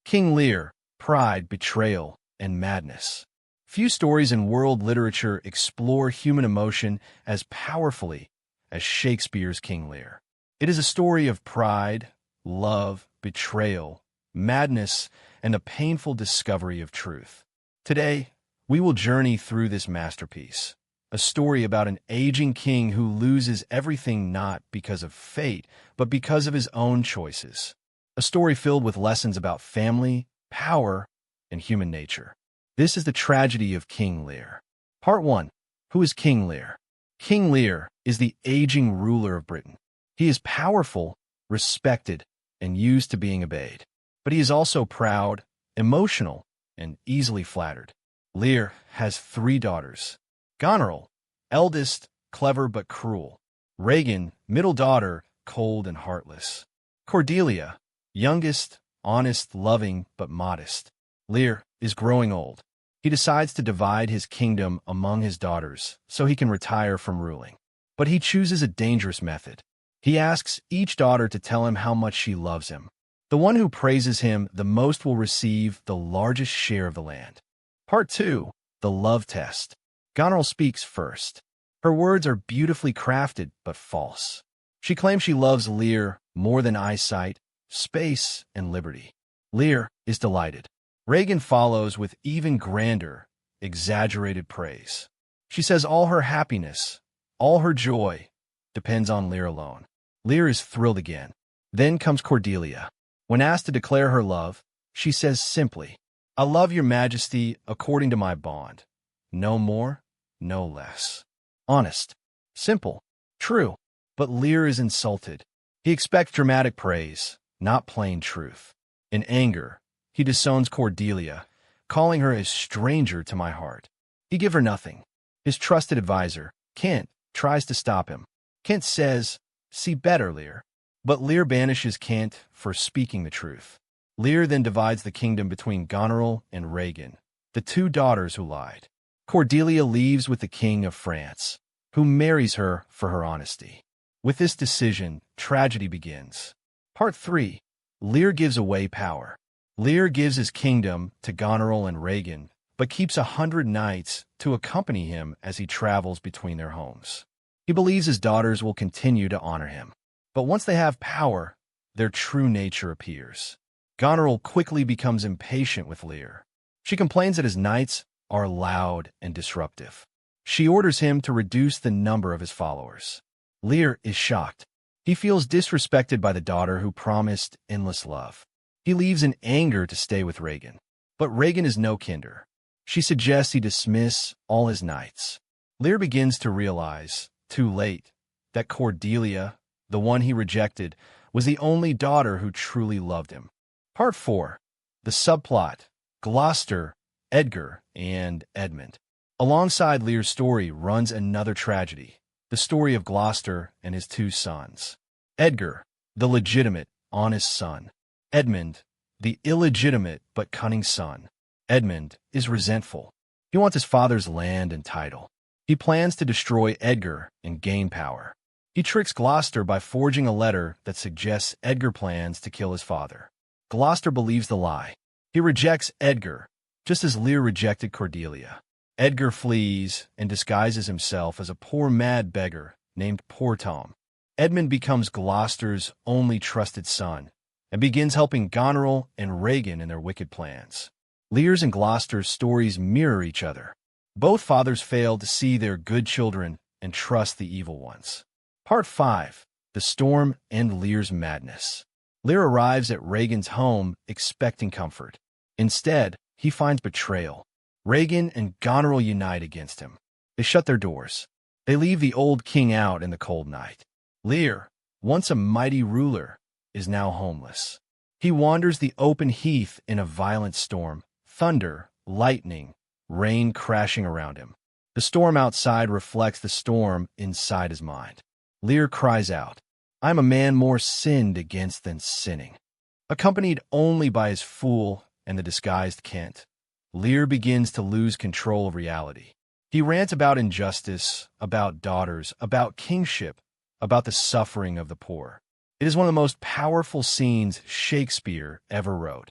King Lear, pride, betrayal, and madness. Few stories in world literature explore human emotion as powerfully as Shakespeare's King Lear. It is a story of pride, love, betrayal, madness, and a painful discovery of truth. Today, we will journey through this masterpiece, a story about an aging king who loses everything not because of fate, but because of his own choices. A story filled with lessons about family, power, and human nature. This is the tragedy of King Lear. Part 1. Who is King Lear? King Lear is the aging ruler of Britain. He is powerful, respected, and used to being obeyed. But he is also proud, emotional, and easily flattered. Lear has 3 daughters. Goneril, eldest, clever but cruel. Regan, middle daughter, cold and heartless. Cordelia, youngest, honest, loving, but modest. Lear is growing old. He decides to divide his kingdom among his daughters so he can retire from ruling. But he chooses a dangerous method. He asks each daughter to tell him how much she loves him. The one who praises him the most will receive the largest share of the land. Part 2. The Love Test. Goneril speaks first. Her words are beautifully crafted but false. She claims she loves Lear more than eyesight, space, and liberty. Lear is delighted. Regan follows with even grander, exaggerated praise. She says all her happiness, all her joy, depends on Lear alone. Lear is thrilled again. Then comes Cordelia. When asked to declare her love, she says simply, "I love your majesty according to my bond. No more, no less." Honest, simple, true. But Lear is insulted. He expects dramatic praise, not plain truth. In anger, he disowns Cordelia, calling her a stranger to my heart. He gives her nothing. His trusted advisor, Kent, tries to stop him. Kent says, "See better, Lear." But Lear banishes Kent for speaking the truth. Lear then divides the kingdom between Goneril and Regan, the 2 daughters who lied. Cordelia leaves with the King of France, who marries her for her honesty. With this decision, tragedy begins. Part 3. Lear gives away power. Lear gives his kingdom to Goneril and Regan, but keeps 100 knights to accompany him as he travels between their homes. He believes his daughters will continue to honor him. But once they have power, their true nature appears. Goneril quickly becomes impatient with Lear. She complains that his knights are loud and disruptive. She orders him to reduce the number of his followers. Lear is shocked. He feels disrespected by the daughter who promised endless love. He leaves in anger to stay with Regan. But Regan is no kinder. She suggests he dismiss all his knights. Lear begins to realize, too late, that Cordelia, the one he rejected, was the only daughter who truly loved him. Part 4. The subplot, Gloucester, Edgar, and Edmund. Alongside Lear's story runs another tragedy, the story of Gloucester and his 2 sons. Edgar, the legitimate, honest son. Edmund, the illegitimate but cunning son. Edmund is resentful. He wants his father's land and title. He plans to destroy Edgar and gain power. He tricks Gloucester by forging a letter that suggests Edgar plans to kill his father. Gloucester believes the lie. He rejects Edgar, just as Lear rejected Cordelia. Edgar flees and disguises himself as a poor mad beggar named Poor Tom. Edmund becomes Gloucester's only trusted son and begins helping Goneril and Regan in their wicked plans. Lear's and Gloucester's stories mirror each other. Both fathers fail to see their good children and trust the evil ones. Part 5. The Storm and Lear's Madness. Lear arrives at Regan's home expecting comfort. Instead, he finds betrayal. Regan and Goneril unite against him. They shut their doors. They leave the old king out in the cold night. Lear, once a mighty ruler, is now homeless. He wanders the open heath in a violent storm, thunder, lightning, rain crashing around him. The storm outside reflects the storm inside his mind. Lear cries out, "I'm a man more sinned against than sinning." Accompanied only by his fool and the disguised Kent, Lear begins to lose control of reality. He rants about injustice, about daughters, about kingship, about the suffering of the poor. It is one of the most powerful scenes Shakespeare ever wrote.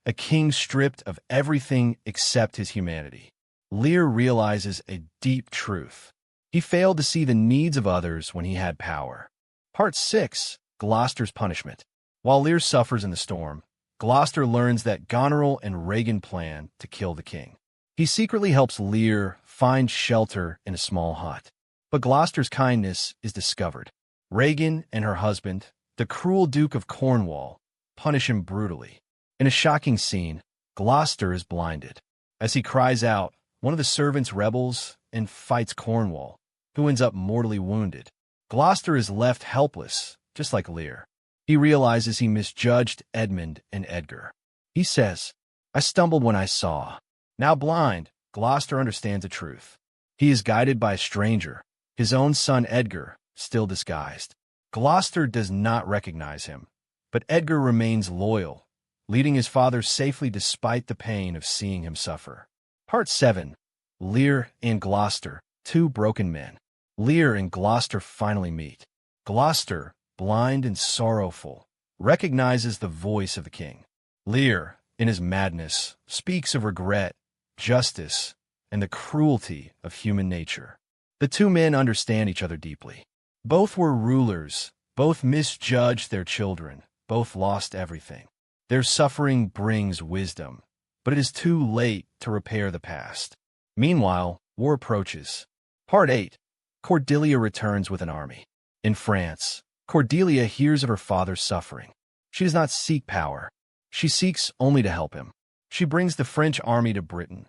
a king stripped of everything except his humanity. Lear realizes a deep truth. He failed to see the needs of others when he had power. Part 6. Gloucester's Punishment. While Lear suffers in the storm, Gloucester learns that Goneril and Regan plan to kill the king. He secretly helps Lear find shelter in a small hut. But Gloucester's kindness is discovered. Regan and her husband, the cruel Duke of Cornwall, punish him brutally. In a shocking scene, Gloucester is blinded. As he cries out, one of the servants rebels and fights Cornwall, who ends up mortally wounded. Gloucester is left helpless, just like Lear. He realizes he misjudged Edmund and Edgar. He says, "I stumbled when I saw." Now blind, Gloucester understands the truth. He is guided by a stranger, his own son Edgar, still disguised. Gloucester does not recognize him, but Edgar remains loyal, leading his father safely despite the pain of seeing him suffer. Part 7. Lear and Gloucester, two broken men. Lear and Gloucester finally meet. Gloucester, blind and sorrowful, recognizes the voice of the king. Lear, in his madness, speaks of regret, justice, and the cruelty of human nature. The two men understand each other deeply. Both were rulers, both misjudged their children, both lost everything. Their suffering brings wisdom, but it is too late to repair the past. Meanwhile, war approaches. Part 8. Cordelia returns with an army. In France, Cordelia hears of her father's suffering. She does not seek power. She seeks only to help him. She brings the French army to Britain,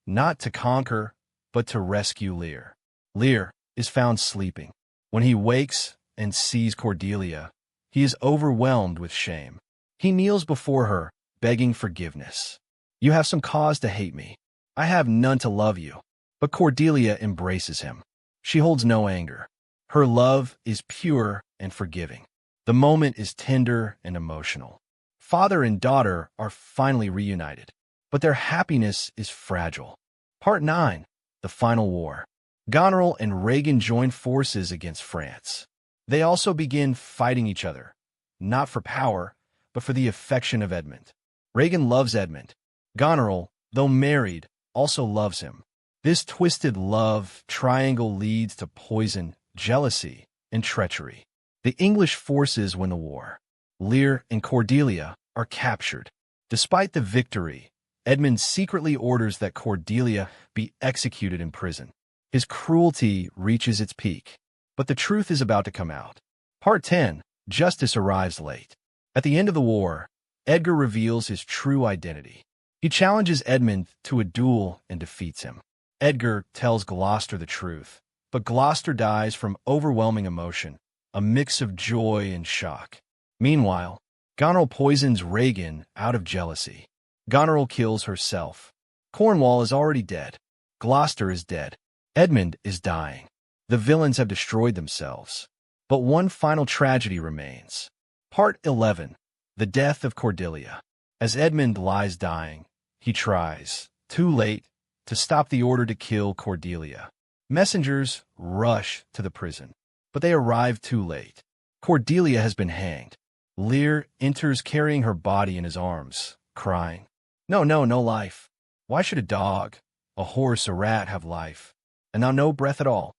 not to conquer, but to rescue Lear. Lear is found sleeping. When he wakes and sees Cordelia, he is overwhelmed with shame. He kneels before her, begging forgiveness. "You have some cause to hate me. I have none to love you." But Cordelia embraces him. She holds no anger. Her love is pure and forgiving. The moment is tender and emotional. Father and daughter are finally reunited, but their happiness is fragile. Part 9. The Final War. Goneril and Regan join forces against France. They also begin fighting each other, not for power, but for the affection of Edmund. Regan loves Edmund. Goneril, though married, also loves him. This twisted love triangle leads to poison, jealousy, and treachery. The English forces win the war. Lear and Cordelia are captured. Despite the victory, Edmund secretly orders that Cordelia be executed in prison. His cruelty reaches its peak, but the truth is about to come out. Part 10. Justice arrives late. At the end of the war, Edgar reveals his true identity. He challenges Edmund to a duel and defeats him. Edgar tells Gloucester the truth, but Gloucester dies from overwhelming emotion, a mix of joy and shock. Meanwhile, Goneril poisons Regan out of jealousy. Goneril kills herself. Cornwall is already dead. Gloucester is dead. Edmund is dying. The villains have destroyed themselves. But one final tragedy remains. Part 11. The Death of Cordelia. As Edmund lies dying, he tries, too late, to stop the order to kill Cordelia. Messengers rush to the prison, but they arrive too late. Cordelia has been hanged. Lear enters carrying her body in his arms, crying, "No, no, no life. Why should a dog, a horse, a rat have life, and now no breath at all?"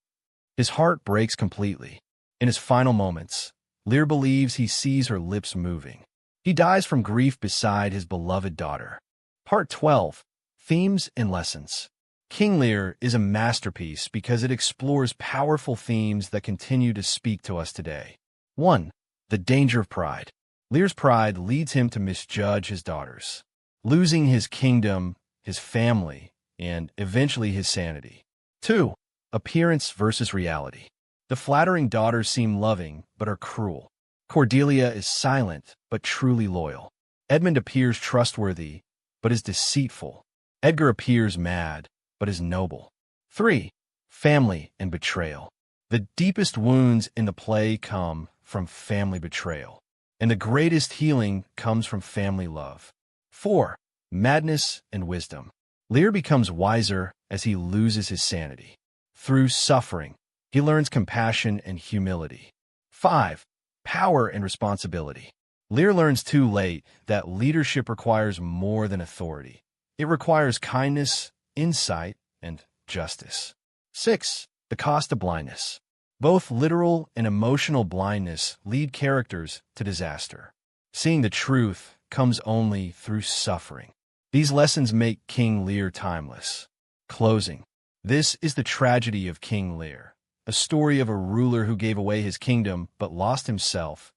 His heart breaks completely. In his final moments, Lear believes he sees her lips moving. He dies from grief beside his beloved daughter. Part 12. Themes and Lessons. King Lear is a masterpiece because it explores powerful themes that continue to speak to us today. 1. The danger of pride. Lear's pride leads him to misjudge his daughters, losing his kingdom, his family, and eventually his sanity. 2. Appearance versus reality. The flattering daughters seem loving, but are cruel. Cordelia is silent, but truly loyal. Edmund appears trustworthy, but is deceitful. Edgar appears mad, but is noble. 3. Family and betrayal. The deepest wounds in the play come from family betrayal, and the greatest healing comes from family love. 4. Madness and wisdom. Lear becomes wiser as he loses his sanity. Through suffering, he learns compassion and humility. 5. Power and responsibility. Lear learns too late that leadership requires more than authority. It requires kindness, insight, and justice. 6. The cost of blindness. Both literal and emotional blindness lead characters to disaster. Seeing the truth comes only through suffering. These lessons make King Lear timeless. Closing. This is the tragedy of King Lear, a story of a ruler who gave away his kingdom but lost himself,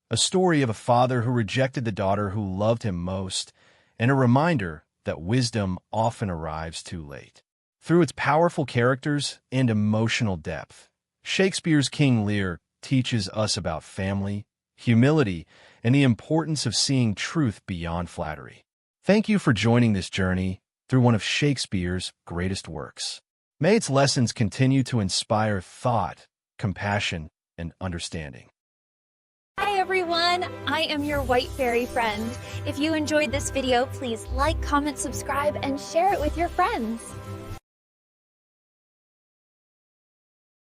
a story of a father who rejected the daughter who loved him most, and a reminder that wisdom often arrives too late. Through its powerful characters and emotional depth, Shakespeare's King Lear teaches us about family, humility, and the importance of seeing truth beyond flattery. Thank you for joining this journey through one of Shakespeare's greatest works. May its lessons continue to inspire thought, compassion, and understanding. Hi everyone, I am your white fairy friend. If you enjoyed this video, please like, comment, subscribe, and share it with your friends.